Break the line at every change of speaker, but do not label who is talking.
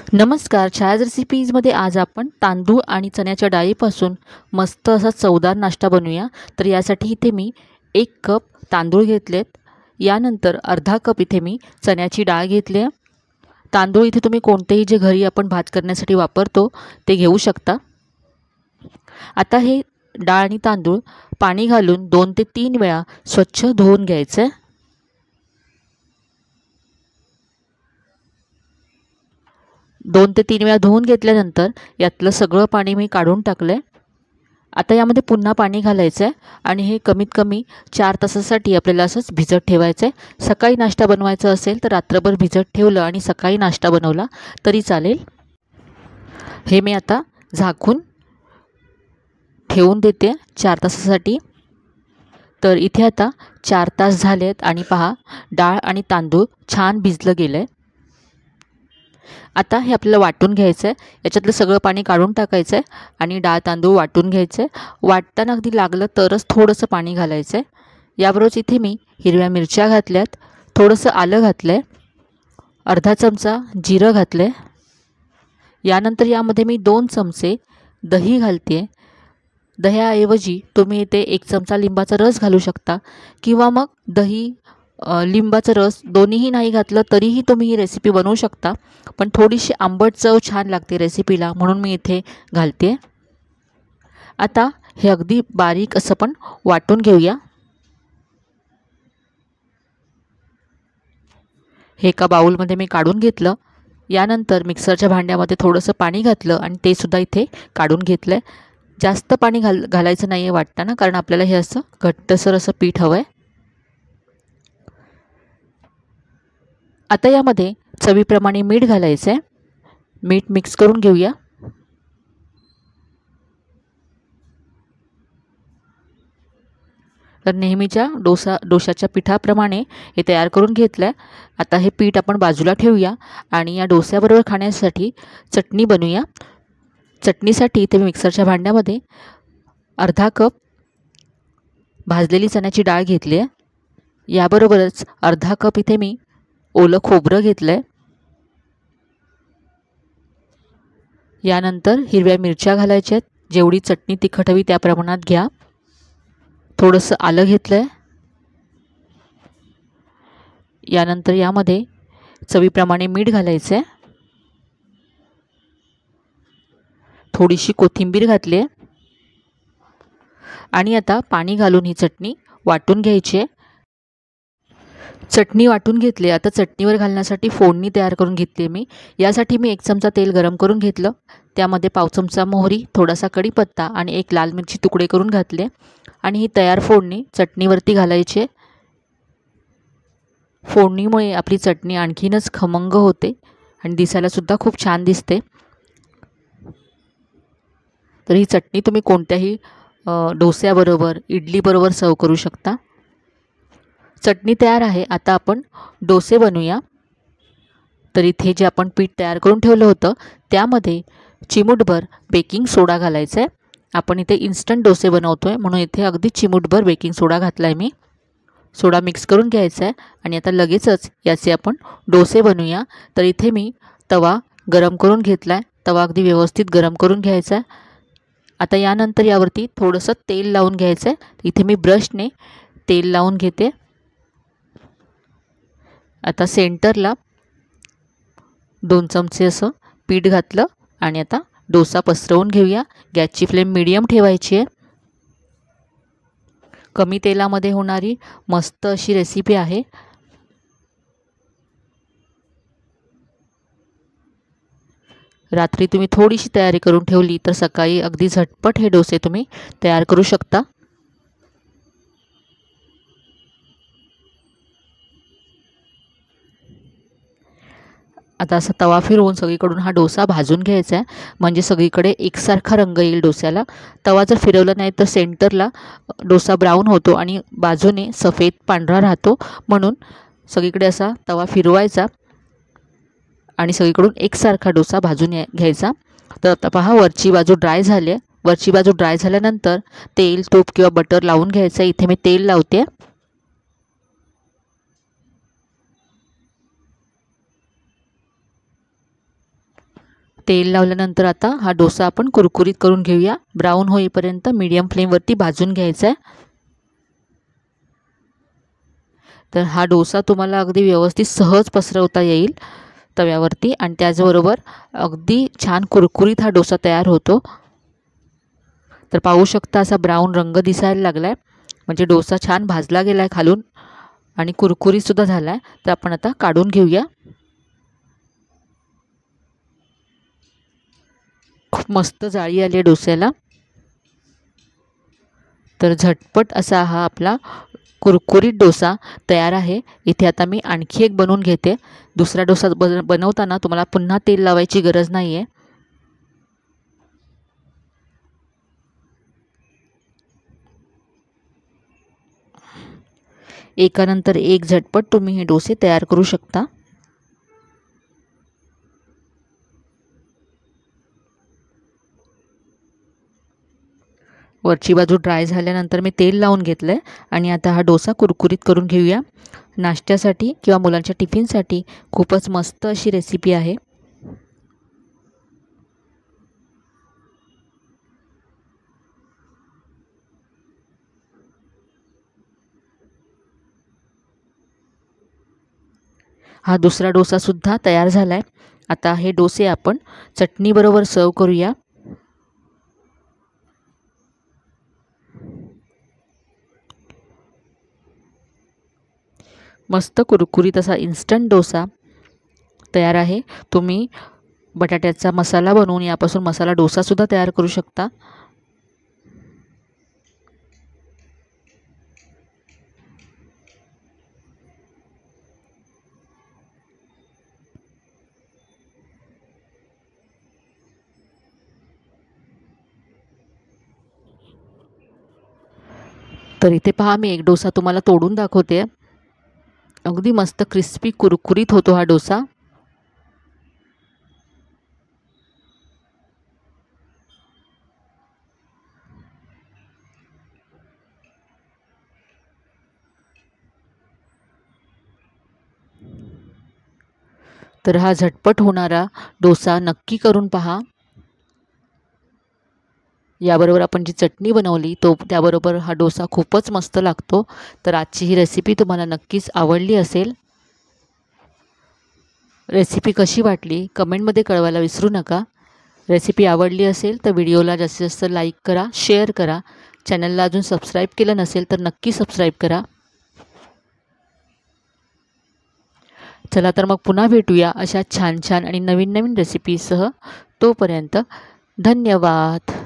नमस्कार, छायाज रेसिपीजमध्ये आज आपण तांदूळ आणि चण्याच्या डाळीपासून मस्त असा चवदार नाश्ता बनवूया। तर यासाठी इथे मी 1 कप तांदूळ घेतलेत, यानंतर अर्धा कप इथे मी चण्याची डाळ घेतली आहे। तांदूळ इथे तुम्ही कोणतेही जे घरी आपण भात करण्यासाठी वापरतो ते घेऊ शकता। आता हे डाळ आणि तांदूळ पाणी घालून 2 ते 3 वेळा स्वच्छ धुवून घ्यायचे। 2 ते 3 वेळा धुवून घेतल्यानंतर यातलं सगळं पाणी मी काढून टाकलं आहे। आता यामध्ये पुन्हा पाणी घालायचं आहे आणि हे कमीत कमी 4 तासासाठी आपल्याला असंच भिजत ठेवायचं आहे। सकाळी नाश्ता बनवायचा असेल तर रात्रभर भिजत ठेवलं आणि सकाळी नाश्ता बनवला तरी चालेल। हे मी आता झाकून ठेवून देते 4 तासासाठी। तर इथे आता 4 तास झालेत आणि पहा डाळ आणि तांदूळ छान भिजलं गेलं आहे। आता हे आपल्याला वाटून घ्यायचं आहे। याच्यातलं सगळं पाणी काढून टाकायचं आहे आणि डाळ तांदूळ वाटून घ्यायचं आहे। वाटताना अगदी लागलं तरच थोडंसं पाणी घालायचं आहे। याबरोबरच इथे मी हिरव्या मिरच्या घातल्यात, थोडंसं आलं घातलं आहे, अर्धा चमचा जिरं घातलं आहे। यानंतर यामध्ये मी 2 चमचे दही घालते आहे। दह्याऐवजी तुम्ही इथे 1 चमचा लिंबाचा रस घालू शकता किंवा मग दही लिंबाचा रस दोन्हीही नाही घातलं तरीही तुम्ही ही रेसिपी बनवू शकता, पण थोडीशी आंबट चव छान लागते रेसिपीला म्हणून मी इथे घालते। आता हे अगदी बारीक असं पण वाटून घेऊया। हे एका बाउलमध्ये मी काढून घेतलं। यानंतर मिक्सरच्या भांड्यामध्ये थोडंसं पाणी घातलं आणि ते सुद्धा इथे काढून घेतलं आहे। जास्त पाणी घालायचं नाही आहे वाटताना, कारण आपल्याला हे असं घट्टसर असं पीठ हवं आहे। आता यामध्ये चवीप्रमाणे मीठ घालायचं आहे। मीठ मिक्स करून घेऊया। तर नेहमीच्या डोशाच्या पिठाप्रमाणे हे तयार करून घेतलं आहे। आता हे पीठ आपण बाजूला ठेवूया आणि या डोस्याबरोबर खाण्यासाठी चटणी बनवूया। चटणीसाठी इथे मी मिक्सरच्या भांड्यामध्ये अर्धा कप भाजलेली चण्याची डाळ घेतली आहे। याबरोबरच अर्धा कप इथे मी ओलं खोबरं घेतलं आहे। यानंतर हिरव्या मिरच्या घालायच्या आहेत, जेवढी चटणी तिखट हवी त्या प्रमाणात घ्या। थोडंसं आलं घेतलं आहे। यानंतर यामध्ये चवीप्रमाणे मीठ घालायचं आहे, थोडीशी कोथिंबीर घातली आहे आणि आता पाणी घालून ही चटणी वाटून घ्यायची आहे। चटणी वाटून घेतली। आता चटणीवर घालण्यासाठी फोडणी तयार करून घेतली मी। यासाठी मी 1 चमचा तेल गरम करून घेतलं, त्यामध्ये पाव चमचा मोहरी, थोडासा कढीपत्ता आणि 1 लाल मिरची तुकडे करून घातले आणि ही तयार फोडणी चटणीवरती घालायची आहे। फोडणीमुळे आपली चटणी आणखीनच खमंग होते आणि दिसायला सुद्धा खूप छान दिसते। तर ही चटणी तुम्ही कोणत्याही डोस्याबरोबर, इडलीबरोबर सर्व करू शकता। चटणी तयार आहे। आता आपण डोसे बनवूया। तर इथे जे आपण पीठ तयार करून ठेवलं होतं त्यामध्ये चिमूटभर बेकिंग सोडा घालायचा आहे। आपण इथे इन्स्टंट डोसे बनवतो आहे म्हणून इथे अगदी चिमूटभर बेकिंग सोडा घातला आहे मी। सोडा मिक्स करून घ्यायचा आहे आणि आता लगेचच याचे आपण डोसे बनवूया। तर इथे मी तवा गरम करून घेतला आहे। तवा अगदी व्यवस्थित गरम करून घ्यायचा आहे। आता यानंतर यावरती थोडंसं तेल लावून घ्यायचं आहे। इथे मी ब्रशने तेल लावून घेते। आता सेंटरला 2 चमचे असं पीठ घातलं आणि आता डोसा पसरवून घेऊया। गॅसची फ्लेम मीडियम ठेवायची आहे। कमी तेलामध्ये होणारी मस्त अशी रेसिपी आहे। रात्री तुम्ही थोडीशी तयारी करून ठेवली तर सकाळी अगदी झटपट हे डोसे तुम्ही तयार करू शकता। आता असा तवा फिरवून सगळीकडून हा डोसा भाजून घ्यायचा आहे, म्हणजे सगळीकडे एकसारखा रंग येईल डोस्याला। तवा जर फिरवला नाही तर सेंटरला डोसा ब्राऊन होतो आणि बाजूने सफेद पांढरा राहतो, म्हणून सगळीकडे असा तवा फिरवायचा आणि सगळीकडून एकसारखा डोसा भाजून घ्यायचा। तर आता पहा वरची बाजू ड्राय झाली आहे। वरची बाजू ड्राय झाल्यानंतर तेल, तूप किंवा बटर लावून घ्यायचं। इथे मी तेल लावते। तेल लावल्यानंतर आता हा डोसा आपण कुरकुरीत करून घेऊया. ब्राऊन होईपर्यंत मीडियम फ्लेमवरती भाजून घ्यायचा आहे. तर हा डोसा तुम्हाला अगदी व्यवस्थित सहज पसरवता येईल तव्यावरती आणि त्याचबरोबर अगदी छान कुरकुरीत हा डोसा तयार होतो. तर पाहू शकता असा ब्राऊन रंग दिसायला लागला आहे, म्हणजे डोसा छान भाजला गेला आहे खालून आणि कुरकुरीतसुद्धा झाला आहे. तर आपण आता काढून घेऊया. खूप मस्त जाळी आली आहे डोस्याला. तर झटपट असा हा आपला कुरकुरीत डोसा तयार आहे. इथे आता मी आणखी एक बनवून घेते. दुसरा डोसा बनवताना तुम्हाला पुन्हा तेल लावायची गरज नाही आहे. एकानंतर एक झटपट तुम्ही हे डोसे तयार करू शकता. वरची बाजू ड्राय झाल्यानंतर मी तेल लावून घेतलं आहे आणि आता हा डोसा कुरकुरीत करून घेऊया. नाश्त्यासाठी किंवा मुलांच्या टिफिनसाठी खूपच मस्त अशी रेसिपी आहे. हा दुसरा डोसासुद्धा तयार झाला आहे. आता हे डोसे आपण चटणीबरोबर सर्व करूया. मस्त कुरकुरीत असा इन्स्टंट डोसा तयार आहे. तुम्ही बटाट्याचा मसाला बनवून यापासून मसाला डोसासुद्धा तयार करू शकता. तर इथे पहा, मी एक डोसा तुम्हाला तोडून दाखवते. अगदी मस्त क्रिस्पी कुरकुरीत होतो हा डोसा. तर हा झटपट होणारा डोसा नक्की करून पहा. याबरोबर आपण जी चटणी बनवली त्याबरोबर हा डोसा खूपच मस्त लागतो. तर आजची ही रेसिपी तुम्हाला नक्कीच आवडली असेल. रेसिपी कशी वाटली कमेंटमध्ये कळवायला विसरू नका. रेसिपी आवडली असेल तर व्हिडिओला जास्तीत जास्त लाईक करा, शेअर करा. चॅनलला अजून सबस्क्राईब केलं नसेल तर नक्की सबस्क्राईब करा. चला तर मग पुन्हा भेटूया अशा छान छान आणि नवीन नवीन रेसिपीसह. तोपर्यंत धन्यवाद.